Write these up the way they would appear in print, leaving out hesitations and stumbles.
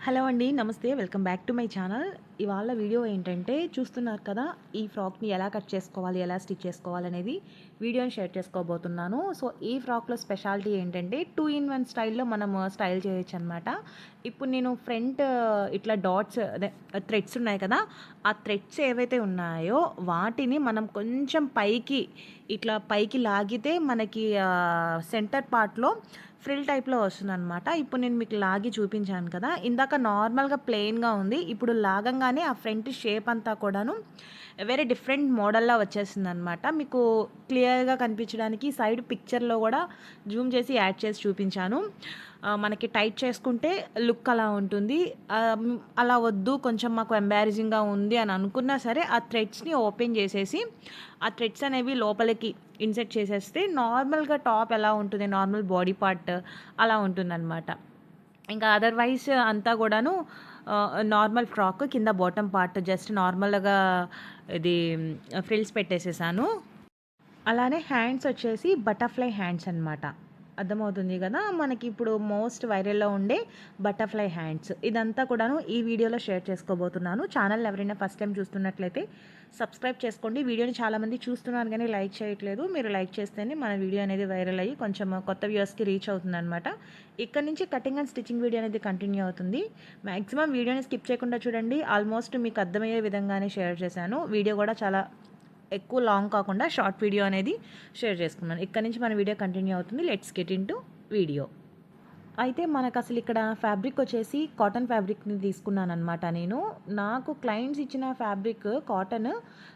Hello అండి. నమస్తే. Welcome back to my channel. ఇవాళ వీడియో ఏంటంటే చూస్తున్నారు కదా! ఈ ఫ్రాక్‌ని ఎలా కట్ చేసుకోవాలి, ఎలా స్టిచ్ చేసుకోవాలనేది వీడియోని షేర్ చేసుకోబోతున్నాను. సో, ఈ ఫ్రాక్‌లో స్పెషాలిటీ ఏంటంటే 2 ఇన్ 1 స్టైల్‌లో మనము స్టైల్ చేయొచ్చనమాట. ఇప్పుడు నేను ఫ్రంట్ ఇట్లా డాట్స్ అదే థ్రెడ్స్ ఉన్నాయి కదా! ఆ థ్రెడ్స్ ఏవైతే ఉన్నాయో వాటిని మనం కొంచెం పైకి ఇట్లా పైకి లాగితే మనకి సెంటర్ పార్ట్‌లో ఫ్రిల్ టైప్‌లో వస్తుందనమాట. ఇప్పుడు నేను మీకు లాగి చూపించాను కదా! ఇందాక నార్మల్‌గా ప్లెయిన్‌గా ఉంది. ఇప్పుడు లాగంగానే ఆ ఫ్రంట్ షేప్ అంతా కూడాను వేరే డిఫరెంట్ మోడల్‌లా వచ్చేసిందనమాట. మీకు క్లియర్‌గా కనిపించడానికి సైడ్ పిక్చర్‌లో గూడా జూమ్ చేసి యాడ్ చేసి చూపించాను. మనకి టైట్ చేసుకుంటే లుక్ అలా ఉంటుంది. అలా వద్దు కొంచెం మాకు ఎంబారసింగ్‌గా ఉంది అని అనుకున్నా సరే ఆ థ్రెడ్స్‌ని ఓపెన్ చేసేసి ఆ థ్రెడ్స్ అనేవి లోపలికి ఇన్సర్ట్ చేసేస్తే నార్మల్‌గా టాప్ ఎలా ఉంటుంది నార్మల్ బాడీ పార్ట్ అలా ఉంటుందనమాట. ఇంకా అదర్‌వైజ్ అంతా గూడాను నార్మల్ ఫ్రాక్ కింద బాటమ్ పార్ట్ జస్ట్ నార్మల్‌గా ఇది ఫ్రిల్స్ పెట్టేసేసాను. అలానే హ్యాండ్స్ వచ్చేసి బటర్‌ఫ్లై హ్యాండ్స్ అనమాట. అర్థమవుతుంది గదా! మనకిప్పుడు మోస్ట్ వైరల్‌లో ఉండే బటర్‌ఫ్లై హ్యాండ్స్. ఇదంతా కూడాను ఈ వీడియోలో షేర్ చేసుకోబోతున్నాను. ఛానల్‌ని ఎవరైనా ఫస్ట్ టైమ్ చూస్తున్నట్లయితే సబ్స్క్రైబ్ చేసుకోండి. వీడియోని చాలామంది చూస్తున్నారు గానీ లైక్ చేయట్లేదు. మీరు లైక్ చేస్తేనే మన వీడియో అనేది వైరల్ అయ్యి కొంచెం కొత్త వ్యూవర్స్‌కి రీచ్ అవుతుందనమాట. ఇక్కడి నుంచి కటింగ్ అండ్ స్టిచ్చింగ్ వీడియో అనేది కంటిన్యూ అవుతుంది. మాక్సిమం వీడియోని స్కిప్ చేయకుండా చూడండి. ఆల్మోస్ట్ మీకు అర్థమయ్యే విధంగానే షేర్ చేశాను. వీడియో గూడా చాలా ఎక్కువ లాంగ్ కాకుండా షార్ట్ వీడియో అనేది షేర్ చేసుకున్నాను. ఇక్కడి నుంచి మన వీడియో కంటిన్యూ అవుతుంది. Let's get into video. అయితే మనకసలు ఇక్కడ ఫ్యాబ్రిక్ వచ్చేసి కాటన్ ఫ్యాబ్రిక్‌ని తీసుకున్నాననమాట నేను. నాకు క్లయింట్స్ ఇచ్చిన ఫ్యాబ్రిక్ కాటన్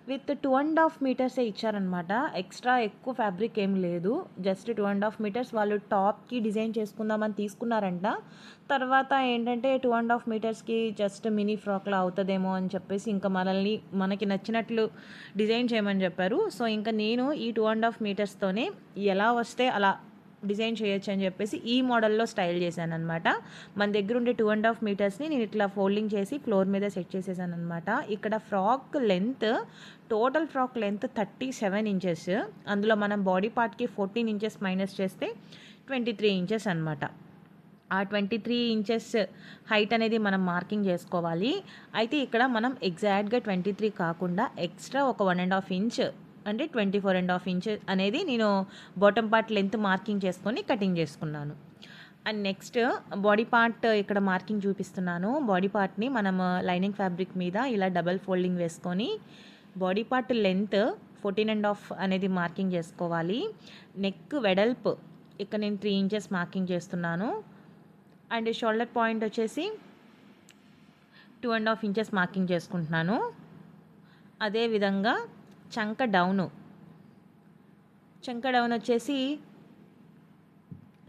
విత్ 2½ మీటర్సే ఇచ్చారనమాట. ఎక్స్‌ట్రా ఎక్కువ ఫ్యాబ్రిక్ ఏం లేదు. జస్ట్ 2½ మీటర్స్ వాళ్ళు టాప్‌కి డిజైన్ చేసుకుందామని తీసుకున్నారంట. తర్వాత ఏంటంటే 2½ మీటర్స్‌కి జస్ట్ మినీ ఫ్రాక్‌లా అవుతదేమో అని చెప్పేసి ఇంకా మనకి నచ్చినట్లు డిజైన్ చేయమని చెప్పారు. సో, ఇంకా నేను ఈ 2½ మీటర్స్‌తోనే ఎలా వస్తే అలా డిజైన్ చేయొచ్చు అని చెప్పేసి ఈ మోడల్‌లో స్టైల్ చేశాననమాట. మన దగ్గరుండే 2½ మీటర్స్‌ని నేను ఇట్లా ఫోల్డింగ్ చేసి ఫ్లోర్ మీద సెట్ చేసేసాననమాట. ఇక్కడ frock length total frock length 37 inches. అందులో మనం బాడీ పార్ట్‌కి 14 ఇంచెస్ మైనస్ చేస్తే 23 ఇంచెస్ అనమాట. ఆ 23 ఇంచెస్ హైట్ అనేది మనం మార్కింగ్ చేసుకోవాలి. అయితే ఇక్కడ మనం ఎగ్జాక్ట్‌గా 23 కాకుండా ఎక్స్ట్రా ఒక 1½ ఇంచ్ అంటే 24½ ఇంచ్ అనేది నేను బాటమ్ పార్ట్ లెంత్ మార్కింగ్ చేసుకొని కటింగ్ చేసుకున్నాను. అండ్ నెక్స్ట్ బాడీ పార్ట్ ఇక్కడ మార్కింగ్ చూపిస్తున్నాను. బాడీ పార్ట్‌ని మనం లైనింగ్ ఫ్యాబ్రిక్ మీద ఇలా డబుల్ ఫోల్డింగ్ వేసుకొని బాడీ పార్ట్ లెంత్ 14½ అనేది మార్కింగ్ చేసుకోవాలి. నెక్ వెడల్పు ఇక్కడ నేను 3 ఇంచెస్ మార్కింగ్ చేస్తున్నాను. అండ్ షోల్డర్ పాయింట్ వచ్చేసి 2½ ఇంచెస్ మార్కింగ్ చేసుకుంటున్నాను. అదేవిధంగా చంక డౌన్ వచ్చేసి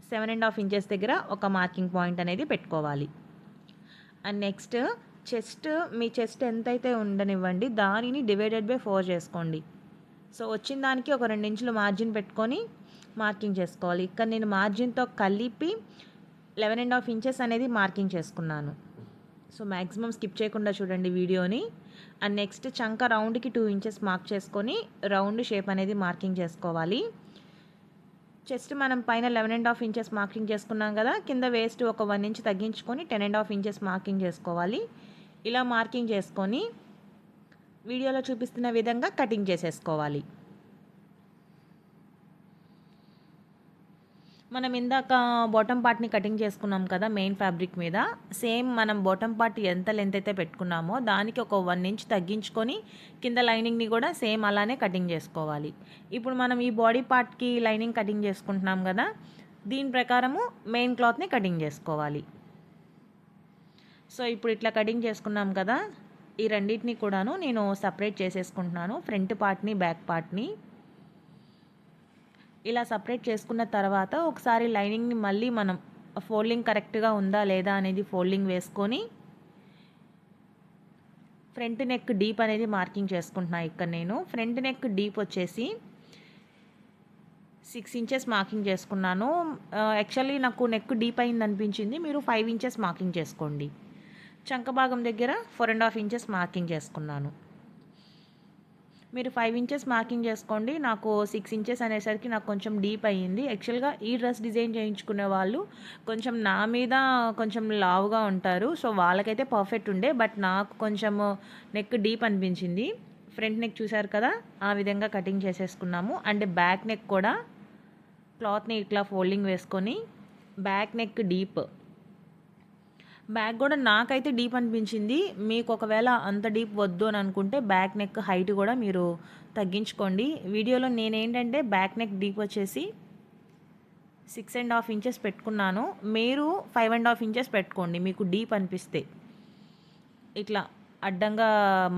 7½ ఇంచెస్ దగ్గర ఒక మార్కింగ్ పాయింట్ అనేది పెట్టుకోవాలి. అండ్ నెక్స్ట్ మీ చెస్ట్ ఎంతైతే ఉండనివ్వండి దానిని డివైడెడ్ బై 4 చేసుకోండి. సో, వచ్చిన దానికి ఒక 2 ఇంచులు మార్జిన్ పెట్టుకొని మార్కింగ్ చేసుకోవాలి. ఇక్కడ నేను మార్జిన్తో కలిపి 11½ ఇంచెస్ అనేది మార్కింగ్ చేసుకున్నాను. సో, మ్యాక్సిమం స్కిప్ చేయకుండా చూడండి వీడియోని. అండ్ నెక్స్ట్ చంక రౌండ్‌కి 2 ఇంచెస్ మార్క్ చేసుకొని రౌండ్ షేప్ అనేది మార్కింగ్ చేసుకోవాలి. చెస్ట్ మనం పైన 11½ ఇంచెస్ మార్కింగ్ చేసుకున్నాం కదా! కింద వేస్ట్ ఒక 1 ఇంచ్ తగ్గించుకొని 10½ ఇంచెస్ మార్కింగ్ చేసుకోవాలి. ఇలా మార్కింగ్ చేసుకొని వీడియోలో చూపిస్తున్న విధంగా కటింగ్ చేసేసుకోవాలి. మనం ఇందాక బాటమ్ పార్ట్‌ని కటింగ్ చేసుకున్నాం కదా! మెయిన్ ఫ్యాబ్రిక్ మీద. సేమ్ మనం బాటమ్ పార్ట్ ఎంత లెంత్ అయితే పెట్టుకున్నామో దానికి ఒక 1 ఇంచ్ తగ్గించుకొని కింద లైనింగ్‌ని కూడా సేమ్ అలానే కటింగ్ చేసుకోవాలి. ఇప్పుడు మనం ఈ బాడీ పార్ట్‌కి లైనింగ్ కటింగ్ చేసుకుంటున్నాం కదా! దీని ప్రకారము మెయిన్ క్లాత్‌ని కటింగ్ చేసుకోవాలి. సో, ఇప్పుడు ఇట్లా కటింగ్ చేసుకున్నాం కదా! ఈ రెండిటిని కూడాను నేను సెపరేట్ చేసేసుకుంటున్నాను. ఫ్రంట్ పార్ట్‌ని, బ్యాక్ పార్ట్‌ని. ఇలా సపరేట్ చేసుకున్న తర్వాత ఒకసారి లైనింగ్‌ని మళ్ళీ మనం ఫోల్డింగ్ కరెక్ట్‌గా ఉందా లేదా అనేది ఫోల్డింగ్ వేసుకొని ఫ్రంట్ నెక్ డీప్ అనేది మార్కింగ్ చేసుకుంటున్నా ఇక్కడ నేను. ఫ్రంట్ నెక్ డీప్ వచ్చేసి 6 ఇంచెస్ మార్కింగ్ చేసుకున్నాను. యాక్చువల్లీ నాకు నెక్ డీప్ అయింది అనిపించింది. మీరు 5 ఇంచెస్ మార్కింగ్ చేసుకోండి. చంక భాగం దగ్గర 4½ ఇంచెస్ మార్కింగ్ చేసుకున్నాను. మీరు 5 ఇంచెస్ మార్కింగ్ చేసుకోండి. నాకు 6 ఇంచెస్ అనేసరికి నాకు కొంచెం డీప్ అయ్యింది. యాక్చువల్‌గా ఈ డ్రెస్ డిజైన్ చేయించుకునే వాళ్ళు కొంచెం నా మీద కొంచెం లావుగా ఉంటారు. సో, వాళ్ళకైతే పర్ఫెక్ట్ ఉండే. బట్ నాకు కొంచెము నెక్ డీప్ అనిపించింది. ఫ్రంట్ నెక్ చూసారు కదా! ఆ విధంగా కటింగ్ చేసేసుకున్నాము. అండ్ బ్యాక్ నెక్ కూడా క్లాత్‌ని ఇట్లా ఫోల్డింగ్ వేసుకొని బ్యాక్ నెక్ డీప్. బ్యాక్ కూడా నాకైతే డీప్ అనిపించింది. మీకు ఒకవేళ అంత డీప్ వద్దు అని అనుకుంటే బ్యాక్ నెక్ హైట్ కూడా మీరు తగ్గించుకోండి. వీడియోలో నేనేంటంటే బ్యాక్ నెక్ డీప్ వచ్చేసి 6.5 ఇంచెస్ పెట్టుకున్నాను. మీరు 5.5 ఇంచెస్ పెట్టుకోండి మీకు డీప్ అనిపిస్తే. ఇట్లా అడ్డంగా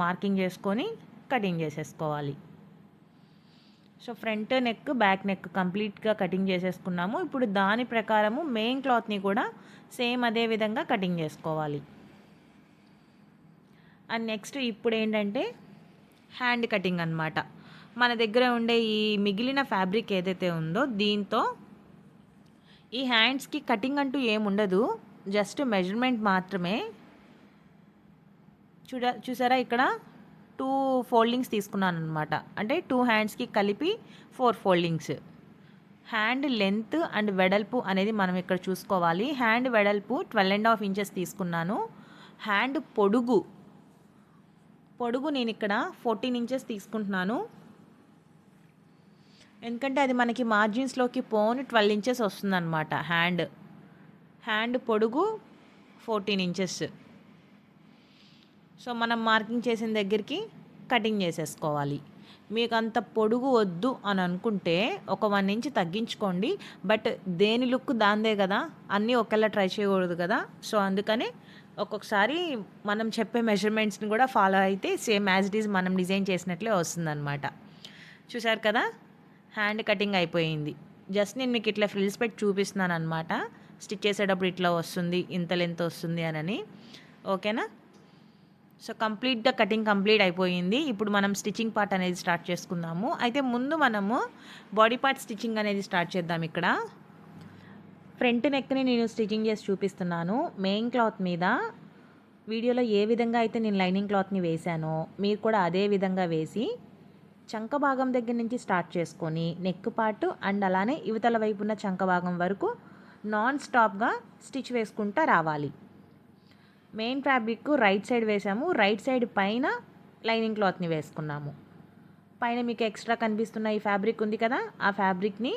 మార్కింగ్ చేసుకొని కటింగ్ చేసేసుకోవాలి. So, front neck, back neck కంప్లీట్‌గా కటింగ్ చేసేసుకున్నాము. ఇప్పుడు దాని ప్రకారము మెయిన్ క్లాత్‌ని కూడా సేమ్ అదే విధంగా కటింగ్ చేసుకోవాలి. అండ్ నెక్స్ట్ ఇప్పుడేంటంటే హ్యాండ్ కటింగ్ అనమాట. మన దగ్గర ఉండే ఈ మిగిలిన ఫ్యాబ్రిక్ ఏదైతే ఉందో దీంతో ఈ హ్యాండ్స్‌కి కటింగ్ అంటూ ఏముండదు. జస్ట్ మెజర్‌మెంట్ మాత్రమే. చూసారా ఇక్కడ 2 ఫోల్డింగ్స్ తీసుకున్నాననమాట. అంటే 2 హ్యాండ్స్‌కి కలిపి 4 ఫోల్డింగ్స్. హ్యాండ్ లెంత్ అండ్ వెడల్పు అనేది మనం ఇక్కడ చూసుకోవాలి. హ్యాండ్ వెడల్పు 12.5 ఇంచెస్ తీసుకున్నాను. హ్యాండ్ పొడుగు నేను ఇక్కడ 14 ఇంచెస్ తీసుకుంటున్నాను. ఎందుకంటే అది మనకి మార్జిన్స్‌లోకి పోను 12 ఇంచెస్ వస్తుందన్నమాట హ్యాండ్ పొడుగు 14 ఇంచెస్. సో, మనం మార్కింగ్ చేసిన దగ్గరికి కటింగ్ చేసేసుకోవాలి. మీకు అంత పొడుగు వద్దు అని అనుకుంటే ఒక 1 ఇంచ్ తగ్గించుకోండి. బట్ దేని లుక్ దాందే కదా! అన్నీ ఒకేలా ట్రై చేయకూడదు కదా! సో, అందుకని ఒక్కొక్కసారి మనం చెప్పే మెజర్‌మెంట్స్‌ని కూడా ఫాలో అయితే సేమ్ యాజ్ ఇట్ ఈజ్ మనం డిజైన్ చేసినట్లే వస్తుందన్నమాట. చూసారు కదా! హ్యాండ్ కటింగ్ అయిపోయింది. జస్ట్ నేను మీకు ఇట్లా ఫ్రిల్స్ పెట్టి చూపిస్తున్నాను అనమాట. స్టిచ్ చేసేటప్పుడు ఇట్లా వస్తుంది, ఇంత లెంత్ వస్తుంది అని. ఓకేనా? సో, కంప్లీట్‌గా కటింగ్ కంప్లీట్ అయిపోయింది. ఇప్పుడు మనం స్టిచ్చింగ్ పార్ట్ అనేది స్టార్ట్ చేసుకుందాము. అయితే ముందు మనము బాడీ పార్ట్ స్టిచ్చింగ్ అనేది స్టార్ట్ చేద్దాం ఇక్కడ. ఫ్రంట్ నెక్‌ని నేను స్టిచ్చింగ్ చేసి చూపిస్తున్నాను. మెయిన్ క్లాత్ మీద వీడియోలో ఏ విధంగా అయితే నేను లైనింగ్ క్లాత్‌ని వేశానో మీరు కూడా అదే విధంగా వేసి చంక భాగం దగ్గర నుంచి స్టార్ట్ చేసుకొని నెక్ పార్ట్ అండ్ అలానే ఇవతల వైపున్న చంక భాగం వరకు నాన్ స్టాప్‌గా స్టిచ్ వేసుకుంటా రావాలి. మెయిన్ ఫ్యాబ్రిక్ రైట్ సైడ్ వేసాము. రైట్ సైడ్ పైన లైనింగ్ క్లాత్‌ని వేసుకున్నాము. పైన మీకు ఎక్స్ట్రా కనిపిస్తున్న ఈ ఫ్యాబ్రిక్ ఉంది కదా! ఆ ఫ్యాబ్రిక్‌ని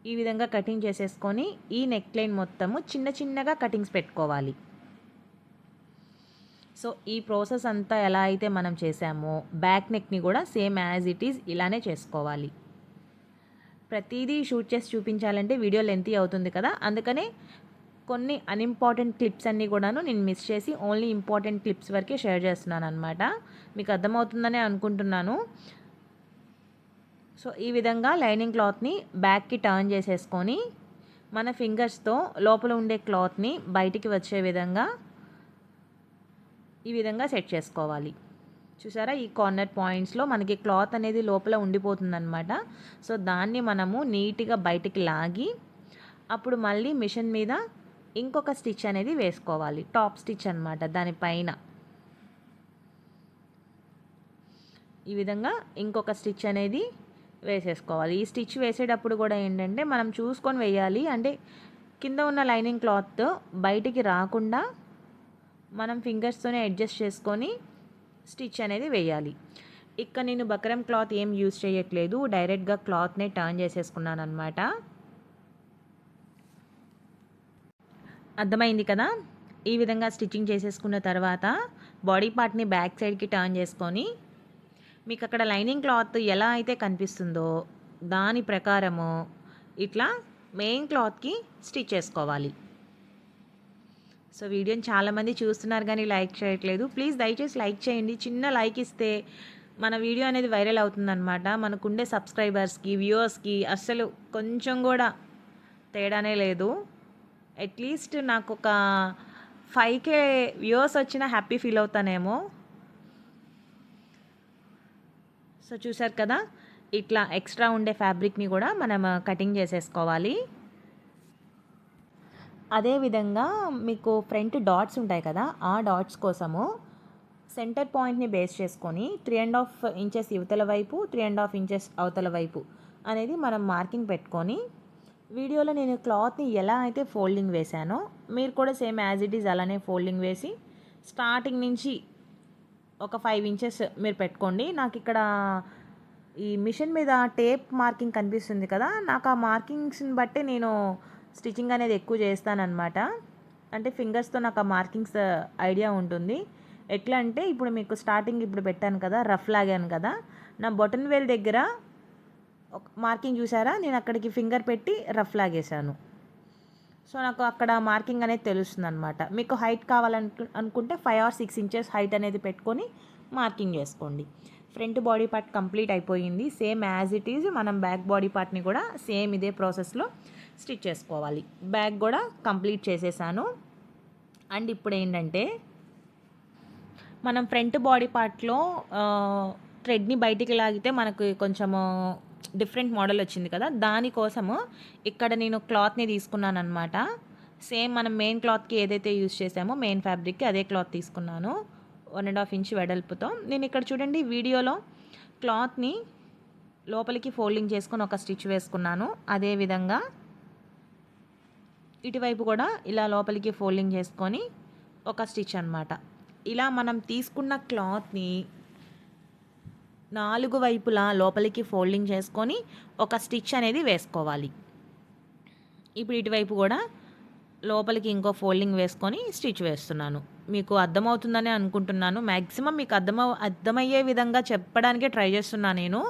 ఈ విధంగా కటింగ్ చేసేసుకొని ఈ నెక్ లైన్ మొత్తము చిన్న చిన్నగా కటింగ్స్ పెట్టుకోవాలి. సో, ఈ ప్రాసెస్ అంతా ఎలా అయితే మనం చేసామో బ్యాక్ నెక్‌ని కూడా సేమ్ యాజ్ ఇట్ ఈజ్ ఇలానే చేసుకోవాలి. ప్రతిదీ షూట్ చేసి చూపించాలంటే వీడియో లెంతీ అవుతుంది కదా! అందుకనే కొన్ని అన్‌ఇంపార్టెంట్ క్లిప్స్ అన్నీ కూడాను నేను మిస్ చేసి ఓన్లీ ఇంపార్టెంట్ క్లిప్స్ వరకే షేర్ చేస్తున్నాననమాట. మీకు అర్థమవుతుందనే అనుకుంటున్నాను. సో, ఈ విధంగా లైనింగ్ క్లాత్‌ని బ్యాక్‌కి టర్న్ చేసేసుకొని మన ఫింగర్స్‌తో లోపల ఉండే క్లాత్‌ని బయటికి వచ్చే విధంగా ఈ విధంగా సెట్ చేసుకోవాలి. చూసారా? ఈ కార్నర్ పాయింట్స్‌లో మనకి క్లాత్ అనేది లోపల ఉండిపోతుందనమాట. సో, దాన్ని మనము నీట్‌గా బయటికి లాగి అప్పుడు మళ్ళీ మిషన్ మీద ఇంకొక స్టిచ్ అనేది వేసుకోవాలి. టాప్ స్టిచ్ అనమాట దానిపైన. ఈ విధంగా ఇంకొక స్టిచ్ అనేది వేసేసుకోవాలి. ఈ స్టిచ్ వేసేటప్పుడు కూడా ఏంటంటే మనం చూసుకొని వేయాలి. అంటే కింద ఉన్న లైనింగ్ క్లాత్ బయటికి రాకుండా మనం ఫింగర్స్తోనే అడ్జస్ట్ చేసుకొని స్టిచ్ అనేది వేయాలి. ఇక్కడ నేను బక్రమ్ క్లాత్ ఏం యూజ్ చేయట్లేదు. డైరెక్ట్‌గా క్లాత్‌నే టర్న్ చేసేసుకున్నాను అనమాట. అర్థమైంది కదా! ఈ విధంగా స్టిచ్చింగ్ చేసేసుకున్న తర్వాత బాడీ పార్ట్‌ని బ్యాక్ సైడ్‌కి టర్న్ చేసుకొని మీకు అక్కడ లైనింగ్ క్లాత్ ఎలా అయితే కనిపిస్తుందో దాని ప్రకారము ఇట్లా మెయిన్ క్లాత్‌కి స్టిచ్ చేసుకోవాలి. సో, వీడియోని చాలామంది చూస్తున్నారు కానీ లైక్ చేయట్లేదు. ప్లీజ్ దయచేసి లైక్ చేయండి. చిన్న లైక్ ఇస్తే మన వీడియో అనేది వైరల్ అవుతుందన్నమాట. మనకుండే సబ్స్క్రైబర్స్‌కి, వ్యూవర్స్‌కి అస్సలు కొంచెం కూడా తేడానే లేదు. అట్లీస్ట్ నాకు ఒక 5K వ్యూవర్స్ వచ్చినా హ్యాపీ ఫీల్ అవుతానేమో. సో, చూసారు కదా! ఇట్లా ఎక్స్ట్రా ఉండే ఫ్యాబ్రిక్‌ని కూడా మనం కటింగ్ చేసేసుకోవాలి. అదేవిధంగా మీకు ఫ్రంట్ డాట్స్ ఉంటాయి కదా! ఆ డాట్స్ కోసము సెంటర్ పాయింట్ని బేస్ చేసుకొని 3.5 ఇంచెస్ యువతల వైపు 3.5 ఇంచెస్ అవతల వైపు అనేది మనం మార్కింగ్ పెట్టుకొని, వీడియోలో నేను క్లాత్ని ఎలా అయితే ఫోల్డింగ్ వేశానో మీరు కూడా సేమ్ యాజ్ ఇట్ ఈజ్ అలానే ఫోల్డింగ్ వేసి స్టార్టింగ్ నుంచి ఒక 5 ఇంచెస్ మీరు పెట్టుకోండి. నాకు ఇక్కడ ఈ మిషన్ మీద టేప్ మార్కింగ్ కనిపిస్తుంది కదా, నాకు ఆ మార్కింగ్స్ని బట్టి నేను స్టిచ్చింగ్ అనేది ఎక్కువ చేస్తానన్నమాట. అంటే ఫింగర్స్తో నాకు ఆ మార్కింగ్స్ ఐడియా ఉంటుంది. ఎట్లా అంటే ఇప్పుడు మీకు స్టార్టింగ్ ఇప్పుడు పెట్టాను కదా, రఫ్ లాగాను కదా, నా బొటన్ వేల్ దగ్గర ఒక మార్కింగ్ చూసారా, నేను అక్కడికి ఫింగర్ పెట్టి రఫ్ లాగేశాను. సో నాకు అక్కడ మార్కింగ్ అనేది తెలుస్తుంది అనమాట. మీకు హైట్ అనుకుంటే 5 or 6 ఇంచెస్ హైట్ అనేది పెట్టుకొని మార్కింగ్ చేసుకోండి. ఫ్రంట్ బాడీ పార్ట్ కంప్లీట్ అయిపోయింది. సేమ్ యాజ్ ఇట్ ఈజ్ మనం బ్యాక్ బాడీ పార్ట్ని కూడా సేమ్ ఇదే ప్రాసెస్లో స్టిచ్ చేసుకోవాలి. బ్యాక్ కూడా కంప్లీట్ చేసేసాను. అండ్ ఇప్పుడు ఏంటంటే మనం ఫ్రంట్ బాడీ పార్ట్లో థ్రెడ్ని బయటికి లాగితే మనకు కొంచెము డిఫరెంట్ మోడల్ వచ్చింది కదా, దానికోసము ఇక్కడ నేను క్లాత్ని తీసుకున్నాను అనమాట. సేమ్ మనం మెయిన్ క్లాత్కి ఏదైతే యూజ్ చేసామో మెయిన్ ఫ్యాబ్రిక్కి అదే క్లాత్ తీసుకున్నాను 1.5 ఇంచ్ వెడల్పుతో. నేను ఇక్కడ చూడండి వీడియోలో క్లాత్ని లోపలికి ఫోల్డింగ్ చేసుకొని ఒక స్టిచ్ వేసుకున్నాను. అదేవిధంగా ఇటువైపు కూడా ఇలా లోపలికి ఫోల్డింగ్ చేసుకొని ఒక స్టిచ్ అనమాట. ఇలా మనం తీసుకున్న క్లాత్ని 4 వైపులా లోపలికి ఫోల్డింగ్ చేసుకొని ఒక స్టిచ్ అనేది వేసుకోవాలి. ఇప్పుడు ఇటువైపు కూడా లోపలికి ఇంకో ఫోల్డింగ్ వేసుకొని స్టిచ్ వేస్తున్నాను. మీకు అర్థమవుతుందని అనుకుంటున్నాను. మ్యాక్సిమం మీకు అర్థమయ్యే విధంగా చెప్పడానికే ట్రై చేస్తున్నాను నేను.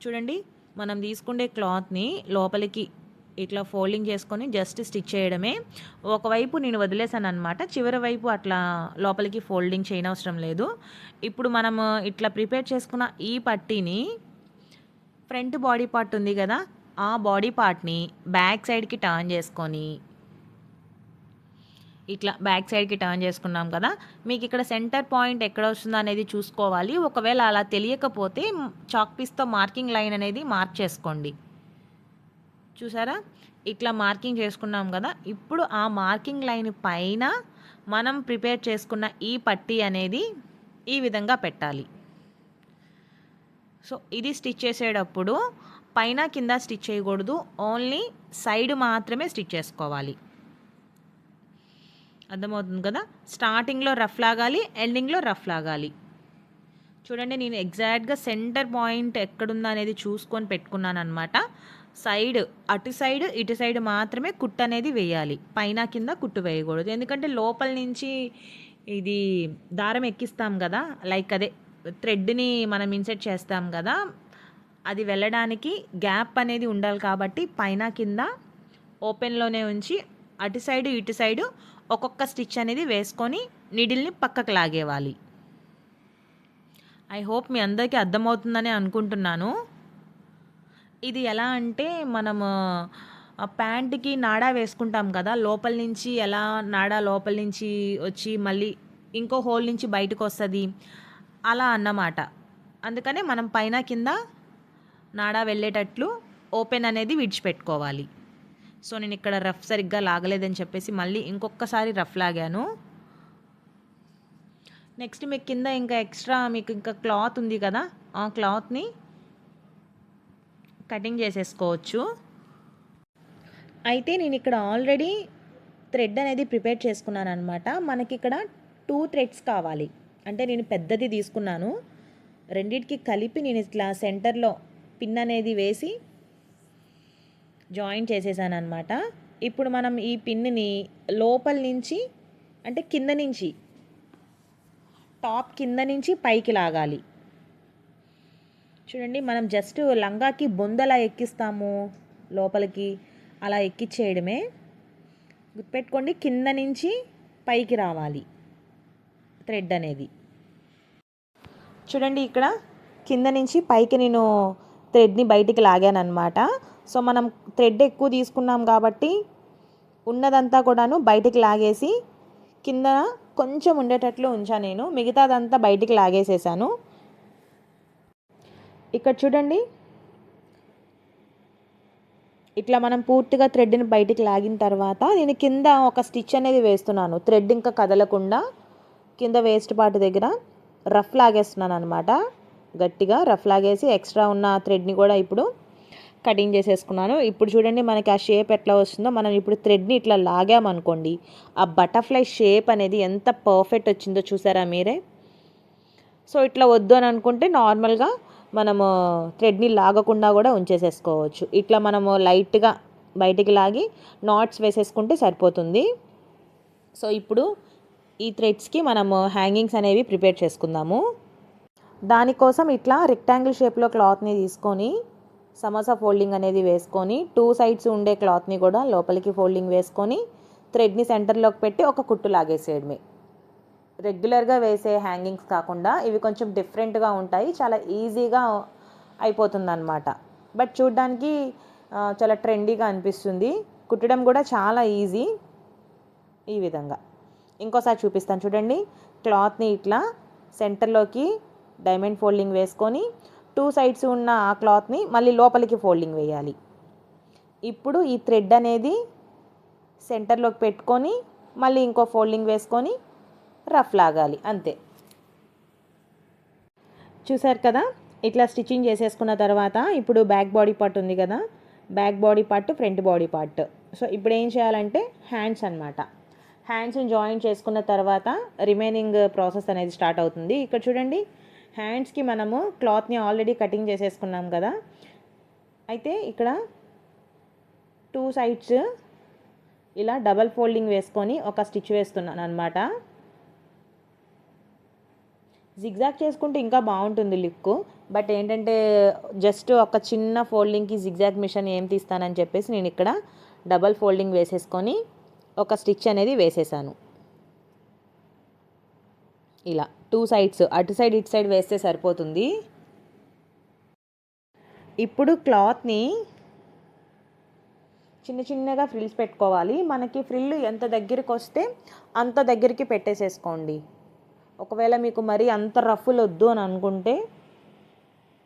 చూడండి, మనం తీసుకునే క్లాత్ని లోపలికి ఇట్లా ఫోల్డింగ్ చేసుకొని జస్ట్ స్టిచ్ చేయడమే. ఒకవైపు నేను వదిలేసాను అనమాట, చివరి వైపు అట్లా లోపలికి ఫోల్డింగ్ చేయనవసరం లేదు. ఇప్పుడు మనము ఇట్లా ప్రిపేర్ చేసుకున్న ఈ పట్టీని ఫ్రంట్ బాడీ పార్ట్ ఉంది కదా, ఆ బాడీ పార్ట్ని బ్యాక్ సైడ్కి టర్న్ చేసుకొని ఇట్లా బ్యాక్ సైడ్కి టర్న్ చేసుకున్నాం కదా, మీకు ఇక్కడ సెంటర్ పాయింట్ ఎక్కడ వస్తుందో అనేది చూసుకోవాలి. ఒకవేళ అలా తెలియకపోతే చాక్ పీస్తో మార్కింగ్ లైన్ అనేది మార్క్ చేసుకోండి. చూసారా, ఇట్లా మార్కింగ్ చేసుకున్నాం కదా, ఇప్పుడు ఆ మార్కింగ్ లైన్ పైన మనం ప్రిపేర్ చేసుకున్న ఈ పట్టీ అనేది ఈ విధంగా పెట్టాలి. సో ఇది స్టిచ్ చేసేటప్పుడు పైన కింద స్టిచ్ చేయకూడదు, ఓన్లీ సైడ్ మాత్రమే స్టిచ్ చేసుకోవాలి. అర్థమవుతుంది కదా, స్టార్టింగ్లో రఫ్ లాగాలి, ఎండింగ్లో రఫ్ లాగాలి. చూడండి, నేను ఎగ్జాక్ట్గా సెంటర్ పాయింట్ ఎక్కడుందా అనేది చూసుకొని పెట్టుకున్నాను అనమాట. సైడ్ అటు సైడ్ ఇటు సైడ్ మాత్రమే కుట్టు అనేది వేయాలి, పైన కింద కుట్టు వేయకూడదు. ఎందుకంటే లోపల నుంచి ఇది దారం ఎక్కిస్తాం కదా, లైక్ అదే థ్రెడ్ని మనం ఇన్సెట్ చేస్తాం కదా, అది వెళ్ళడానికి గ్యాప్ అనేది ఉండాలి. కాబట్టి పైన కింద ఓపెన్లోనే ఉంచి అటు సైడు ఇటు సైడు ఒక్కొక్క స్టిచ్ అనేది వేసుకొని నీడిల్ని పక్కకు లాగేవాలి. ఐ హోప్ మీ అందరికీ అర్థమవుతుందని అనుకుంటున్నాను. ఇది ఎలా అంటే మనము ప్యాంట్కి నాడా వేసుకుంటాం కదా, లోపల నుంచి ఎలా నాడా లోపల నుంచి వచ్చి మళ్ళీ ఇంకో హోల్ నుంచి బయటకు వస్తుంది అలా అన్నమాట. అందుకనే మనం పైన కింద నాడా వెళ్ళేటట్లు ఓపెన్ అనేది విడిచిపెట్టుకోవాలి. సో నేను ఇక్కడ రఫ్ సరిగ్గా లాగలేదని చెప్పేసి మళ్ళీ ఇంకొకసారి రఫ్ లాగాను. నెక్స్ట్ మీకు కింద ఇంకా ఎక్స్ట్రా మీకు ఇంకా క్లాత్ ఉంది కదా, ఆ క్లాత్ని కటింగ్ చేసేసుకోవచ్చు. అయితే నేను ఇక్కడ ఆల్రెడీ థ్రెడ్ అనేది ప్రిపేర్ చేసుకున్నాను అనమాట. మనకి ఇక్కడ 2 థ్రెడ్స్ కావాలి. అంటే నేను పెద్దది తీసుకున్నాను, రెండింటికి కలిపి నేను ఇట్లా సెంటర్లో పిన్ అనేది వేసి జాయిన్ చేసేసాను అనమాట. ఇప్పుడు మనం ఈ పిన్ని లోపల నుంచి అంటే కింద నుంచి టాప్ కింద నుంచి పైకి లాగాలి. చూడండి, మనం జస్ట్ లంగాకి బొందలా ఎక్కిస్తాము లోపలికి, అలా ఎక్కిచ్చేయడమే. గుర్తుపెట్టుకోండి, కింద నుంచి పైకి రావాలి థ్రెడ్ అనేది. చూడండి, ఇక్కడ కింద నుంచి పైకి నేను థ్రెడ్ని బయటికి లాగాను అనమాట. సో మనం థ్రెడ్ ఎక్కువ తీసుకున్నాం కాబట్టి ఉన్నదంతా కూడాను బయటికి లాగేసి కింద కొంచెం ఉండేటట్లు ఉంచా నేను, మిగతాదంతా బయటికి లాగేసేసాను. ఇక్కడ చూడండి, ఇట్లా మనం పూర్తిగా థ్రెడ్ని బయటికి లాగిన తర్వాత నేను కింద ఒక స్టిచ్ అనేది వేస్తున్నాను. థ్రెడ్ ఇంకా కదలకుండా కింద వేస్ట్ పార్ట్ దగ్గర రఫ్ లాగేస్తున్నాను అనమాట. గట్టిగా రఫ్ లాగేసి ఎక్స్ట్రా ఉన్న థ్రెడ్ని కూడా ఇప్పుడు కటింగ్ చేసేసుకున్నాను. ఇప్పుడు చూడండి మనకి ఆ షేప్ ఎట్లా వస్తుందో. మనం ఇప్పుడు థ్రెడ్ని ఇట్లా లాగామనుకోండి, ఆ బటర్ఫ్లై షేప్ అనేది ఎంత పర్ఫెక్ట్ వచ్చిందో చూసారా మీరే. సో ఇట్లా వద్దు అని అనుకుంటే నార్మల్గా మనము థ్రెడ్ని లాగకుండా కూడా ఉంచేసేసుకోవచ్చు. ఇట్లా మనము లైట్గా బయటికి లాగి నాట్స్ వేసేసుకుంటే సరిపోతుంది. సో ఇప్పుడు ఈ థ్రెడ్స్కి మనము హ్యాంగింగ్స్ అనేవి ప్రిపేర్ చేసుకుందాము. దానికోసం ఇట్లా రెక్టాంగిల్ షేప్లో క్లాత్ని తీసుకొని సమోసా ఫోల్డింగ్ అనేది వేసుకొని 2 సైడ్స్ ఉండే క్లాత్ని కూడా లోపలికి ఫోల్డింగ్ వేసుకొని థ్రెడ్ని సెంటర్లోకి పెట్టి ఒక కుట్టు లాగేసేయడమే. రెగ్యులర్గా వేసే హ్యాంగింగ్స్ కాకుండా ఇవి కొంచెం డిఫరెంట్గా ఉంటాయి. చాలా ఈజీగా అయిపోతుంది అన్నమాట. బట్ చూడ్డానికి చాలా ట్రెండీగా అనిపిస్తుంది. కుట్టడం కూడా చాలా ఈజీ. ఈ విధంగా ఇంకోసారి చూపిస్తాను చూడండి. క్లాత్ని ఇట్లా సెంటర్లోకి డైమండ్ ఫోల్డింగ్ వేసుకొని 2 సైడ్స్ ఉన్న ఆ క్లాత్ని మళ్ళీ లోపలికి ఫోల్డింగ్ వేయాలి. ఇప్పుడు ఈ థ్రెడ్ అనేది సెంటర్లోకి పెట్టుకొని మళ్ళీ ఇంకో ఫోల్డింగ్ వేసుకొని రఫ్ లాగాలి, అంతే. చూసారు కదా, ఇట్లా స్టిచ్చింగ్ చేసేసుకున్న తర్వాత ఇప్పుడు బ్యాక్ బాడీ పార్ట్ ఉంది కదా, back body part, front body part. So ఇప్పుడు ఏం చేయాలంటే హ్యాండ్స్ అనమాట. హ్యాండ్స్ని జాయిన్ చేసుకున్న తర్వాత రిమైనింగ్ ప్రాసెస్ అనేది స్టార్ట్ అవుతుంది. ఇక్కడ చూడండి, హ్యాండ్స్కి మనము క్లాత్ని ఆల్రెడీ కటింగ్ చేసేసుకున్నాం కదా. అయితే ఇక్కడ 2 సైడ్స్ ఇలా డబల్ ఫోల్డింగ్ వేసుకొని ఒక స్టిచ్ వేస్తున్నాను అనమాట. జిగ్జాగ్ చేసుకుంటే ఇంకా బాగుంటుంది లుక్. బట్ ఏంటంటే జస్ట్ ఒక చిన్న ఫోల్డింగ్కి జిగ్జాగ్ మిషన్ ఏం తీస్తానని చెప్పేసి నేను ఇక్కడ డబల్ ఫోల్డింగ్ వేసేసుకొని ఒక స్టిచ్ అనేది వేసేసాను. ఇలా 2 సైడ్స్, అటు సైడ్ ఇటు సైడ్ వేస్తే సరిపోతుంది. ఇప్పుడు క్లాత్ని చిన్న చిన్నగా ఫ్రిల్స్ పెట్టుకోవాలి. మనకి ఫ్రిల్ ఎంత దగ్గరికి వస్తే అంత దగ్గరికి పెట్టేసేసుకోండి. ఒకవేళ మీకు మరీ అంత రఫ్లు వద్దు అని అనుకుంటే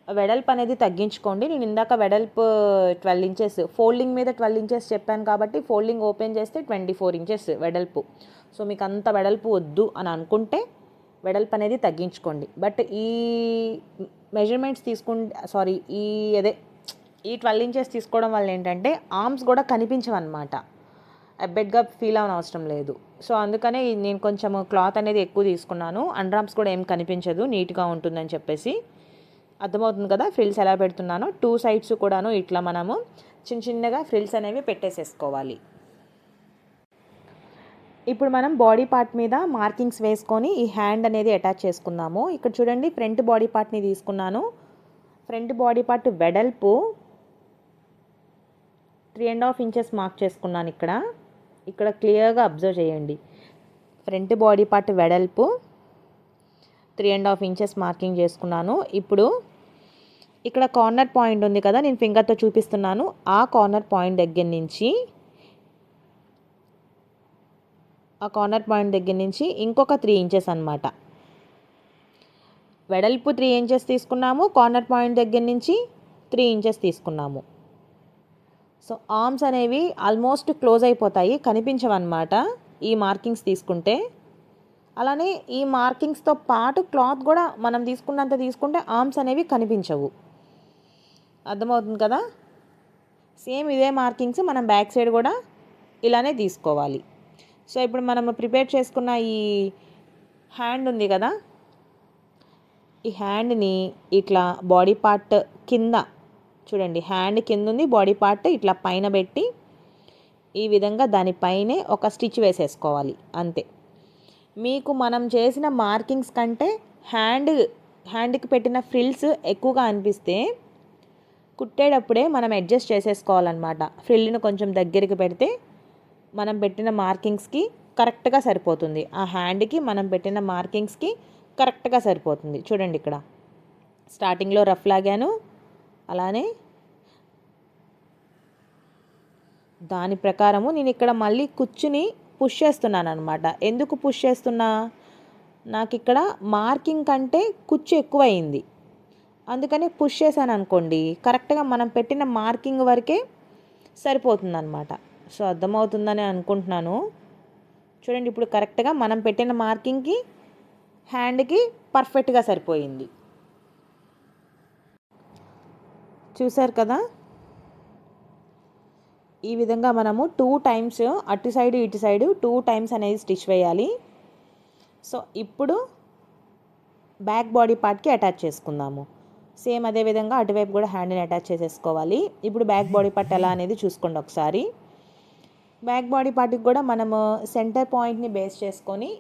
వెడల్పు అనేది తగ్గించుకోండి. నేను ఇందాక వెడల్పు 12 ఇంచెస్, ఫోల్డింగ్ మీద 12 ఇంచెస్ చెప్పాను కాబట్టి ఫోల్డింగ్ ఓపెన్ చేస్తే 24 ఇంచెస్ వెడల్పు. సో మీకు అంత వెడల్పు వద్దు అని అనుకుంటే వెడల్పు అనేది తగ్గించుకోండి. బట్ ఈ మెజర్మెంట్స్ ఈ 12 ఇంచెస్ తీసుకోవడం వల్ల ఏంటంటే ఆర్మ్స్ కూడా కనిపించవన్నమాట. అబ్బెడ్గా ఫీల్ అవ్వని అవసరం లేదు. సో అందుకనే నేను కొంచెం క్లాత్ అనేది ఎక్కువ తీసుకున్నాను. అండర్ ఆర్మ్స్ కూడా ఏం కనిపించదు, నీట్గా ఉంటుందని చెప్పేసి. అర్థమవుతుంది కదా ఫ్రిల్స్ ఎలా పెడుతున్నానో. 2 సైడ్స్ కూడాను ఇట్లా మనము చిన్న చిన్నగా ఫ్రిల్స్ అనేవి పెట్టేసేసుకోవాలి. ఇప్పుడు మనం బాడీ పార్ట్ మీద మార్కింగ్స్ వేసుకొని ఈ హ్యాండ్ అనేది అటాచ్ చేసుకుందాము. ఇక్కడ చూడండి, ఫ్రంట్ బాడీ పార్ట్ని తీసుకున్నాను. ఫ్రంట్ బాడీ పార్ట్ వెడల్పు 3.5 ఇంచెస్ మార్క్ చేసుకున్నాను. ఇక్కడ క్లియర్గా అబ్జర్వ్ చేయండి. ఫ్రంట్ బాడీ పార్ట్ వెడల్పు 3.5 ఇంచెస్ మార్కింగ్ చేసుకున్నాను. ఇప్పుడు ఇక్కడ కార్నర్ పాయింట్ ఉంది కదా, నేను ఫింగర్తో చూపిస్తున్నాను. ఆ కార్నర్ పాయింట్ దగ్గర నుంచి ఇంకొక 3 ఇంచెస్ అనమాట. వెడల్పు 3 ఇంచెస్ తీసుకున్నాము, కార్నర్ పాయింట్ దగ్గర నుంచి 3 ఇంచెస్ తీసుకున్నాము. సో ఆర్మ్స్ అనేవి ఆల్మోస్ట్ క్లోజ్ అయిపోతాయి, కనిపించవన్నమాట ఈ మార్కింగ్స్ తీసుకుంటే. అలానే ఈ మార్కింగ్స్తో పాటు క్లాత్ కూడా మనం తీసుకున్నంత తీసుకుంటే ఆర్మ్స్ అనేవి కనిపించవు. అర్థమవుతుంది కదా. సేమ్ ఇదే మార్కింగ్స్ మనం బ్యాక్ సైడ్ కూడా ఇలానే తీసుకోవాలి. సో ఇప్పుడు మనం ప్రిపేర్ చేసుకున్న ఈ హ్యాండ్ ఉంది కదా, ఈ హ్యాండ్ని ఇట్లా బాడీ పార్ట్ కింద చూడండి, హ్యాండ్ కింద ఉంది, బాడీ పార్ట్ ఇట్లా పైన పెట్టి ఈ విధంగా దానిపైనే ఒక స్టిచ్ వేసేసుకోవాలి, అంతే. మీకు మనం చేసిన మార్కింగ్స్ కంటే హ్యాండ్కి పెట్టిన ఫ్రిల్స్ ఎక్కువగా అనిపిస్తే కుట్టేటప్పుడే మనం అడ్జస్ట్ చేసేసుకోవాలన్నమాట. ఫ్రిల్ని కొంచెం దగ్గరికి పెడితే మనం పెట్టిన మార్కింగ్స్కి కరెక్ట్గా సరిపోతుంది. ఆ హ్యాండ్కి మనం పెట్టిన మార్కింగ్స్కి కరెక్ట్గా సరిపోతుంది. చూడండి, ఇక్కడ స్టార్టింగ్లో రఫ్ లాగాను, అలానే దాని ప్రకారము నేను ఇక్కడ మళ్ళీ కుచ్చుని పుష్ చేస్తున్నాను అనమాట. ఎందుకు పుష్ చేస్తున్నా, నాకు ఇక్కడ మార్కింగ్ కంటే కుచ్చు ఎక్కువైంది, అందుకని పుష్ చేశాను అనుకోండి, కరెక్ట్గా మనం పెట్టిన మార్కింగ్ వరకే సరిపోతుందన్నమాట. సో అర్థమవుతుందని అనుకుంటున్నాను. చూడండి, ఇప్పుడు కరెక్ట్గా మనం పెట్టిన మార్కింగ్కి హ్యాండ్కి పర్ఫెక్ట్గా సరిపోయింది. చూసారు కదా, ఈ విధంగా మనము 2 టైమ్స్ అటు సైడ్ ఇటు సైడ్ 2 టైమ్స్ అనేది స్టిచ్ వేయాలి. సో ఇప్పుడు బ్యాక్ బాడీ పార్ట్కి అటాచ్ చేసుకుందాము. సేమ్ అదే విధంగా అటువైపు కూడా హ్యాండ్ని అటాచ్ చేసేసుకోవాలి. ఇప్పుడు బ్యాక్ బాడీ పార్ట్ ఎలా అనేది చూసుకోండి ఒకసారి. బ్యాక్ బాడీ పార్ట్కి కూడా మనము సెంటర్ పాయింట్ని బేస్ చేసుకొని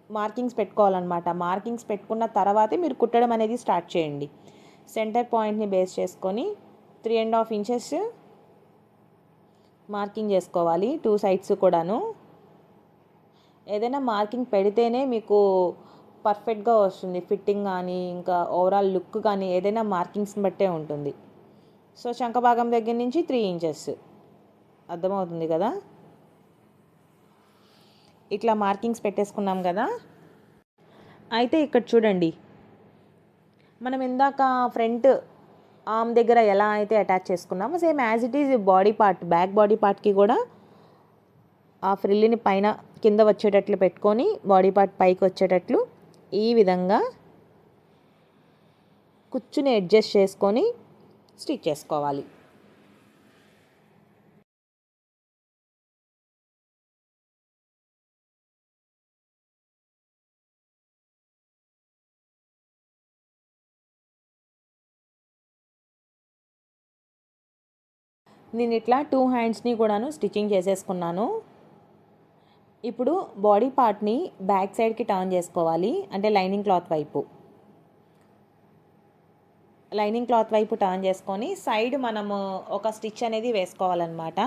మార్కింగ్స్ పెట్టుకోవాలన్నమాట. మార్కింగ్స్ పెట్టుకున్న తర్వాతే మీరు కుట్టడం అనేది స్టార్ట్ చేయండి. సెంటర్ పాయింట్ని బేస్ చేసుకొని 3.5 ఇంచెస్ మార్కింగ్ చేసుకోవాలి 2 సైడ్స్ కూడాను. ఏదైనా మార్కింగ్ పెడితేనే మీకు పర్ఫెక్ట్గా వస్తుంది. ఫిట్టింగ్ కానీ ఇంకా ఓవరాల్ లుక్ కానీ ఏదైనా మార్కింగ్స్ని బట్టే ఉంటుంది. సో చంక భాగం దగ్గర నుంచి 3 ఇంచెస్ అర్థమవుతుంది కదా. ఇట్లా మార్కింగ్స్ పెట్టేసుకున్నాం కదా. అయితే ఇక్కడ చూడండి, మనం ఇందాక ఫ్రంట్ ఆర్మ్ దగ్గర ఎలా అయితే అటాచ్ చేసుకున్నామో same as it is body part back body పార్ట్కి కూడా ఆ ఫ్రిల్ని పైన కింద వచ్చేటట్లు పెట్టుకొని బాడీ పార్ట్ పైకి వచ్చేటట్లు ఈ విధంగా కుచ్చుని అడ్జస్ట్ చేసుకొని స్టిచ్ చేసుకోవాలి. నేను ఇట్లా 2 హ్యాండ్స్ని కూడాను స్టిచ్చింగ్ చేసేసుకున్నాను. ఇప్పుడు బాడీ పార్ట్ని బ్యాక్ సైడ్కి టర్న్ చేసుకోవాలి. అంటే లైనింగ్ క్లాత్ వైపు టర్న్ చేసుకొని సైడ్ మనము ఒక స్టిచ్ అనేది వేసుకోవాలన్నమాట.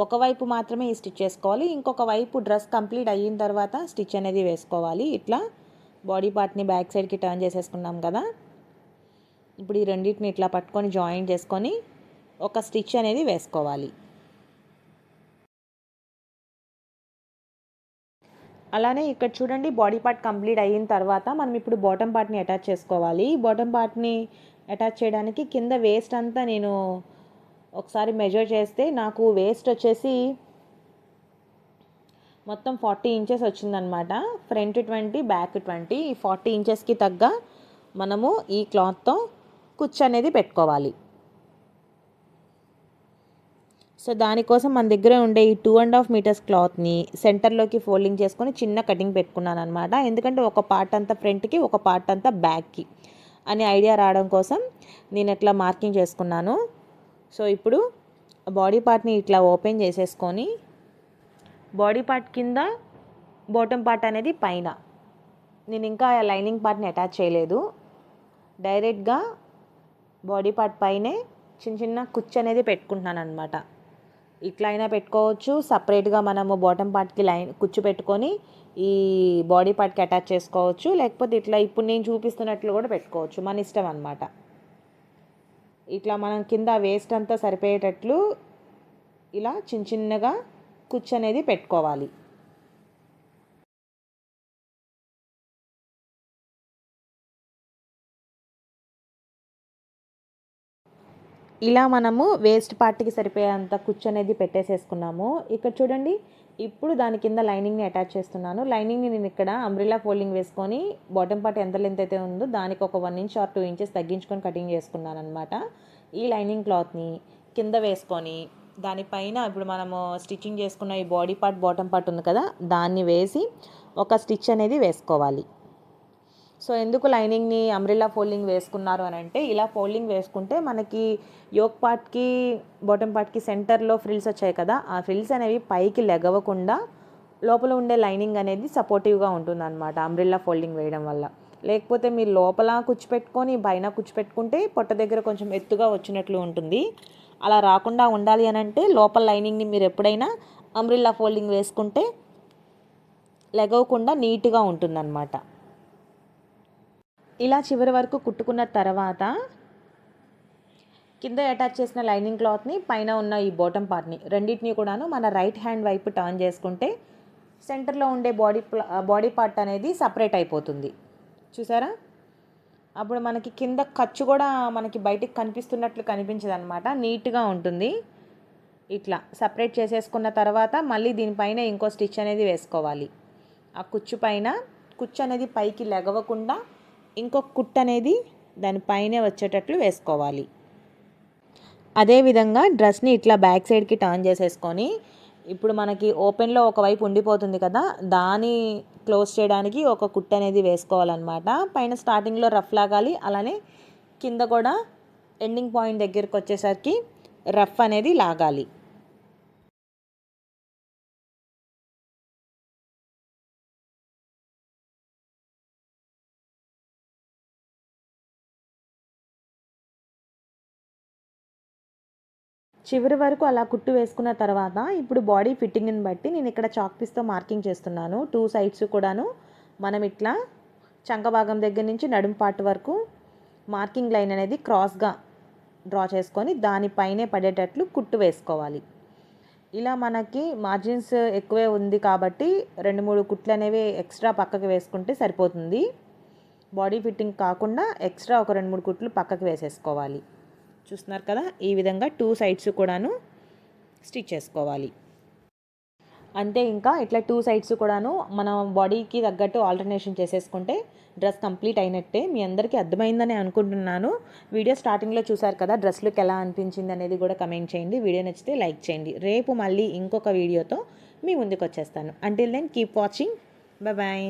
ఒకవైపు మాత్రమే ఈ స్టిచ్ చేసుకోవాలి. ఇంకొక వైపు డ్రెస్ కంప్లీట్ అయిన తర్వాత స్టిచ్ అనేది వేసుకోవాలి. ఇట్లా బాడీ పార్ట్ని బ్యాక్ సైడ్కి టర్న్ చేసేసుకున్నాం కదా. ఇప్పుడు ఈ రెండింటిని ఇట్లా పట్టుకొని జాయిన్ చేసుకొని ఒక స్టిచ్ అనేది వేసుకోవాలి. అలానే ఇక్కడ చూడండి, బాడీ పార్ట్ కంప్లీట్ అయిన తర్వాత మనం ఇప్పుడు బాటమ్ పార్ట్ని అటాచ్ చేసుకోవాలి. బాటమ్ పార్ట్ని అటాచ్ చేయడానికి కింద వేస్ట్ అంతా నేను ఒకసారి మెజర్ చేస్తే నాకు వేస్ట్ వచ్చేసి మొత్తం 40 ఇంచెస్ వచ్చిందనమాట. Front 20 back 20. ఈ 40 ఇంచెస్కి తగ్గ మనము ఈ క్లాత్తో కుచ్చు అనేది పెట్టుకోవాలి. సో దానికోసం మన దగ్గర ఉండే ఈ 2.5 మీటర్స్ క్లాత్ని సెంటర్లోకి ఫోల్డింగ్ చేసుకొని చిన్న కటింగ్ పెట్టుకున్నాను అనమాట. ఎందుకంటే ఒక పార్ట్ అంతా ఫ్రంట్కి ఒక పార్ట్ అంతా బ్యాక్కి అని ఐడియా రావడం కోసం నేను ఇట్లా మార్కింగ్ చేసుకున్నాను. సో ఇప్పుడు బాడీ పార్ట్ని ఇట్లా ఓపెన్ చేసేసుకొని బాడీ పార్ట్ కింద బాటమ్ పార్ట్ అనేది పైన, నేను ఇంకా లైనింగ్ పార్ట్ని అటాచ్ చేయలేదు. డైరెక్ట్గా బాడీ పార్ట్ పైనే చిన్న చిన్న కుచ్చు అనేది పెట్టుకుంటున్నాను అనమాట. ఇట్లా అయినా పెట్టుకోవచ్చు. సపరేట్గా మనము బాటమ్ పార్ట్కి కుచ్చు పెట్టుకొని ఈ బాడీ పార్ట్కి అటాచ్ చేసుకోవచ్చు. లేకపోతే ఇట్లా ఇప్పుడు నేను చూపిస్తున్నట్లు కూడా పెట్టుకోవచ్చు, మన ఇష్టం అనమాట. ఇట్లా మనం కింద వేస్ట్ అంతా సరిపోయేటట్లు ఇలా చిన్న చిన్నగా కుచ్చు అనేది పెట్టుకోవాలి. ఇలా మనము వేస్ట్ పార్ట్కి సరిపోయేంత కుచ్చు అనేది పెట్టేసేసుకున్నాము. ఇక్కడ చూడండి, ఇప్పుడు దాని కింద లైనింగ్ని అటాచ్ చేస్తున్నాను. లైనింగ్ని నేను ఇక్కడ అంబ్రెల్లా ఫోల్డింగ్ వేసుకొని బాటమ్ పార్ట్ ఎంత లెంత్ అయితే ఉందో దానికి ఒక 1 ఇంచ్ ఆర్ 2 ఇంచెస్ తగ్గించుకొని కటింగ్ చేసుకున్నాను అనమాట. ఈ లైనింగ్ క్లాత్ని కింద వేసుకొని దానిపైన ఇప్పుడు మనము స్టిచ్చింగ్ చేసుకున్న ఈ బాడీ పార్ట్ బాటమ్ పార్ట్ ఉంది కదా, దాన్ని వేసి ఒక స్టిచ్ అనేది వేసుకోవాలి. సో ఎందుకు లైనింగ్ని అంబ్రెల్లా ఫోల్డింగ్ వేసుకున్నారు అని అంటే, ఇలా ఫోల్డింగ్ వేసుకుంటే మనకి యోక్ పార్ట్కి బాటమ్ పార్ట్కి సెంటర్లో ఫ్రిల్స్ వచ్చాయి కదా, ఆ ఫ్రిల్స్ అనేవి పైకి లెగవకుండా లోపల ఉండే లైనింగ్ అనేది సపోర్టివ్గా ఉంటుందన్నమాట అంబ్రెల్లా ఫోల్డింగ్ వేయడం వల్ల. లేకపోతే మీరు లోపల కుచ్చు పెట్టుకొని పైన కుచ్చు పెట్టుకుంటే పొట్ట దగ్గర కొంచెం ఎత్తుగా వచ్చినట్లు ఉంటుంది. అలా రాకుండా ఉండాలి అని అంటే లోపల లైనింగ్ని మీరు ఎప్పుడైనా అంబ్రెల్లా ఫోల్డింగ్ వేసుకుంటే లెగవకుండా నీట్గా ఉంటుందన్నమాట. ఇలా చివరి వరకు కుట్టుకున్న తర్వాత కింద అటాచ్ చేసిన లైనింగ్ క్లాత్ని పైన ఉన్న ఈ బాటమ్ పార్ట్ని రెండింటిని కూడాను మన రైట్ హ్యాండ్ వైపు టర్న్ చేసుకుంటే సెంటర్లో ఉండే బాడీ పార్ట్ అనేది సపరేట్ అయిపోతుంది. చూసారా, అప్పుడు మనకి కింద ఖర్చు కూడా మనకి బయటికి కనిపిస్తున్నట్లు కనిపించదు అనమాట, నీట్గా ఉంటుంది. ఇట్లా సపరేట్ చేసేసుకున్న తర్వాత మళ్ళీ దీనిపైన ఇంకో స్టిచ్ అనేది వేసుకోవాలి. ఆ కుచ్చు పైన కుచ్చు అనేది పైకి లెగవకుండా ఇంకొక కుట్టు అనేది దానిపైనే వచ్చేటట్లు వేసుకోవాలి. అదేవిధంగా డ్రెస్ని ఇట్లా బ్యాక్ సైడ్కి టర్న్ చేసేసుకొని ఇప్పుడు మనకి ఓపెన్లో ఒకవైపు ఉండిపోతుంది కదా, దాన్ని క్లోజ్ చేయడానికి ఒక కుట్టు అనేది వేసుకోవాలన్నమాట. పైన స్టార్టింగ్లో రఫ్ లాగాలి, అలానే కింద కూడా ఎండింగ్ పాయింట్ దగ్గరికి వచ్చేసరికి రఫ్ అనేది లాగాలి. చివరి వరకు అలా కుట్టు వేసుకున్న తర్వాత ఇప్పుడు బాడీ ఫిట్టింగ్ని బట్టి నేను ఇక్కడ చాక్ పీస్తో మార్కింగ్ చేస్తున్నాను. 2 సైడ్స్ కూడాను మనం ఇట్లా చంక భాగం దగ్గర నుంచి నడుము పార్ట్ వరకు మార్కింగ్ లైన్ అనేది క్రాస్గా డ్రా చేసుకొని దానిపైనే పడేటట్లు కుట్టు వేసుకోవాలి. ఇలా మనకి మార్జిన్స్ ఎక్కువే ఉంది కాబట్టి 2-3 కుట్లు అనేవి ఎక్స్ట్రా పక్కకి వేసుకుంటే సరిపోతుంది. బాడీ ఫిట్టింగ్ కాకుండా ఎక్స్ట్రా ఒక 2-3 కుట్లు పక్కకి వేసేసుకోవాలి. చూస్తున్నారు కదా, ఈ విధంగా 2 సైడ్స్ కూడాను స్టిచ్ చేసుకోవాలి. అంతే, ఇంకా ఇట్లా 2 సైడ్స్ కూడాను మన బాడీకి తగ్గట్టు ఆల్టర్నేషన్ చేసేసుకుంటే డ్రెస్ కంప్లీట్ అయినట్టే. మీ అందరికీ అర్థమైందని అనుకుంటున్నాను. వీడియో స్టార్టింగ్లో చూసారు కదా, డ్రెస్ లుక్ ఎలా అనిపించింది అనేది కూడా కమెంట్ చేయండి. వీడియో నచ్చితే లైక్ చేయండి. రేపు మళ్ళీ ఇంకొక వీడియోతో మీ ముందుకు వచ్చేస్తాను. Until then keep watching. Bye.